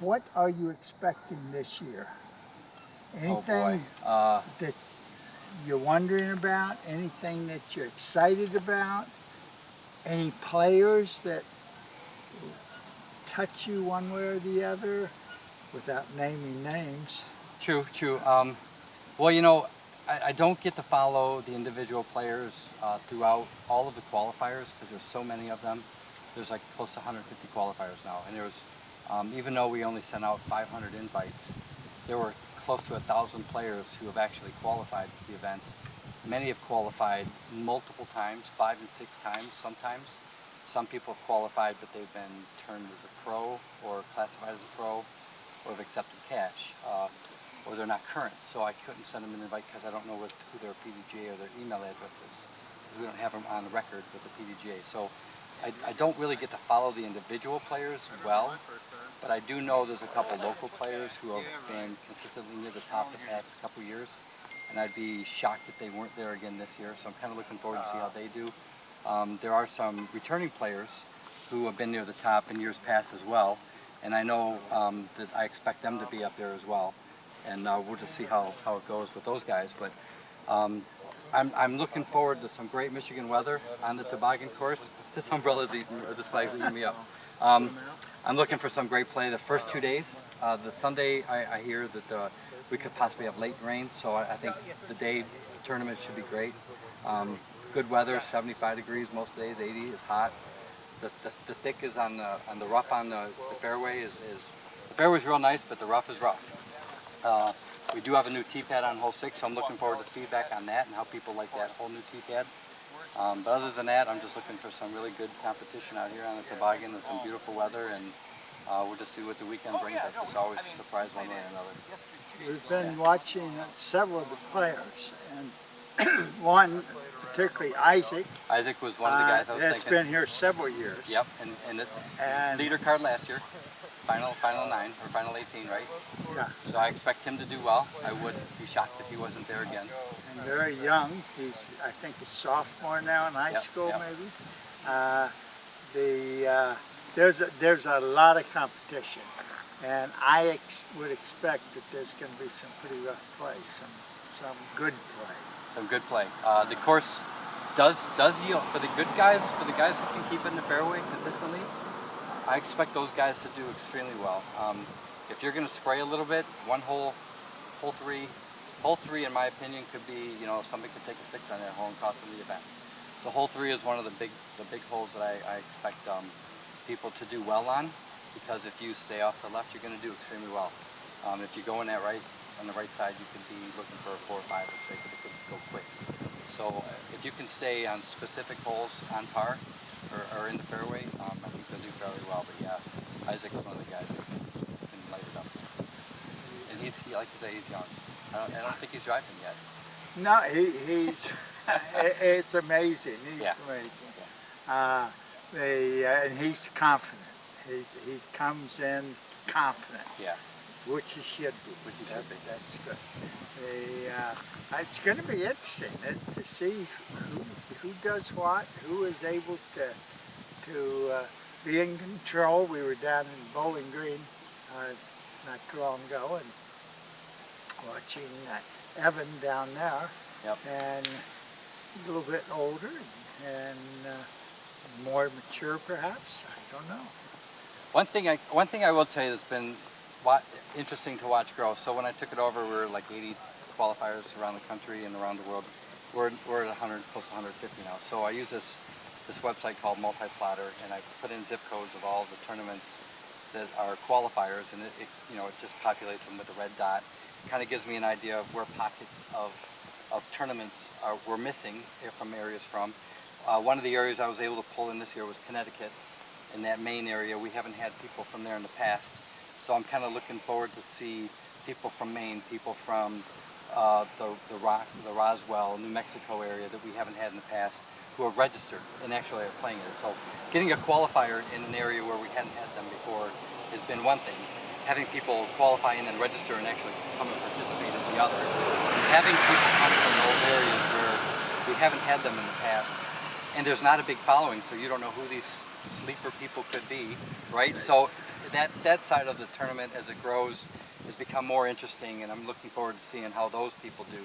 What are you expecting this year? Oh boy. Anything that you're wondering about? Anything that you're excited about? Any players that touch you one way or the other without naming names? True, true. Well, you know, I don't get to follow the individual players throughout all of the qualifiers because there's so many of them. There's like close to 150 qualifiers now, and there's even though we only sent out 500 invites, there were close to 1,000 players who have actually qualified for the event. Many have qualified multiple times, 5 and 6 times sometimes. Some people have qualified, but they've been termed as a pro or classified as a pro or have accepted cash. Or they're not current, so I couldn't send them an invite because I don't know who their PDGA or their email address is, because we don't have them on the record with the PDGA. So I don't really get to follow the individual players well, but I do know there's a couple local players who have been consistently near the top the past couple years, and I'd be shocked if they weren't there again this year, so I'm kind of looking forward to see how they do. There are some returning players who have been near the top in years past as well, and I know that I expect them to be up there as well. And we'll just see how it goes with those guys. But I'm looking forward to some great Michigan weather on the toboggan course. This umbrella's eating, or this flag's eating me up. I'm looking for some great play the first 2 days. The Sunday, I hear that we could possibly have late rain, so I think the day tournament should be great. Good weather, 75 degrees most days, 80 is hot. The thick is on the rough on the fairway the fairway's real nice, but the rough is rough. We do have a new tee pad on hole 6, so I'm looking forward to feedback on that and how people like that whole new tee pad. But other than that, I'm just looking for some really good competition out here on the toboggan and some beautiful weather, and we'll just see what the weekend brings us. It's always a surprise one way or another. We've been watching several of the players, and one, particularly Isaac. Isaac was one of the guys I was thinking. That's been here several years. Yep, and leader card last year. Final 9 or final 18, right? Yeah. So I expect him to do well. I would be shocked if he wasn't there again. And very young. He's, I think, a sophomore now in high school, maybe. There's a lot of competition, and I would expect that there's going to be some pretty rough play, some good play. Some good play. The course does yield for the good guys, for the guys who can keep it in the fairway consistently. I expect those guys to do extremely well. If you're going to spray a little bit, hole three in my opinion could be, somebody could take a 6 on that hole and cost them the event. So hole 3 is one of the big holes that I expect people to do well on, because if you stay off the left, you're going to do extremely well. If you go in that on the right side, you could be looking for a 4, 5, or 6. It could go quick. So if you can stay on specific holes on par or in the fairway, I think they'll do fairly well. But yeah, Isaac is one of the guys that can light it up. And like you say, he's young. I don't think he's driving yet. No, he's. It's amazing. He's amazing. And he's confident. He comes in confident. Yeah. Which he should be. That's good. It's going to be interesting to see who does what, who is able to be in control. We were down in Bowling Green not too long ago and watching Evan down there. Yep. And he's a little bit older and more mature, perhaps. I don't know. One thing I will tell you that's been interesting to watch grow. So when I took it over, we were like 80 qualifiers around the country and around the world. We're at 100, close to 150 now. So I use this website called Multiplotter, and I put in zip codes of all the tournaments that are qualifiers, and it just populates them with a red dot. It kind of gives me an idea of where pockets of tournaments were missing from areas from. One of the areas I was able to pull in this year was Connecticut. In that main area, we haven't had people from there in the past. So I'm kind of looking forward to see people from Maine, people from the Roswell, New Mexico area that we haven't had in the past, who are registered and actually are playing it. So getting a qualifier in an area where we hadn't had them before has been one thing. Having people qualify and then register and actually come and participate is the other. Having people come from those areas where we haven't had them in the past, and there's not a big following, so you don't know who these sleeper people could be, right? So that side of the tournament, as it grows, has become more interesting, and I'm looking forward to seeing how those people do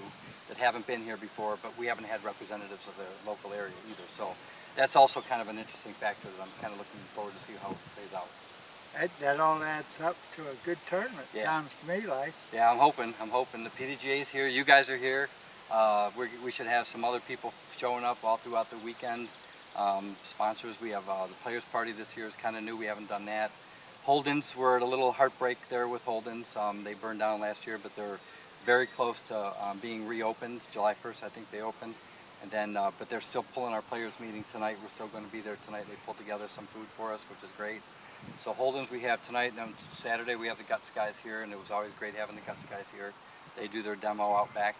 that haven't been here before, but we haven't had representatives of the local area either. So that's also kind of an interesting factor that I'm kind of looking forward to see how it plays out. That all adds up to a good tournament, Yeah. sounds to me like. Yeah, I'm hoping the PDGA is here, you guys are here. We should have some other people showing up all throughout the weekend. Sponsors, we have the Players Party this year is kind of new, we haven't done that. Holden's, we're at a little heartbreak there with Holden's. They burned down last year, but they're very close to being reopened. July 1st, I think they opened. And then, but they're still pulling our players meeting tonight. We're still going to be there tonight. They pulled together some food for us, which is great. So Holden's we have tonight, and on Saturday we have the Guts guys here, and it was always great having the Guts guys here. They do their demo out back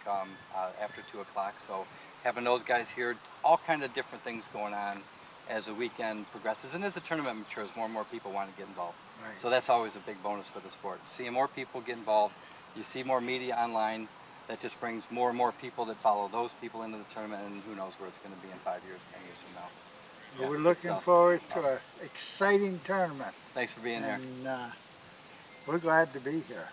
after 2 o'clock. So having those guys here, all kinds of different things going on as the weekend progresses. And as the tournament matures, more and more people want to get involved. Right. So that's always a big bonus for the sport. Seeing more people get involved, you see more media online, that just brings more and more people that follow those people into the tournament, and who knows where it's going to be in 5 years, 10 years from now. Well, Yeah, we're good looking stuff. forward to Awesome. an exciting tournament. Thanks for being here. And we're glad to be here.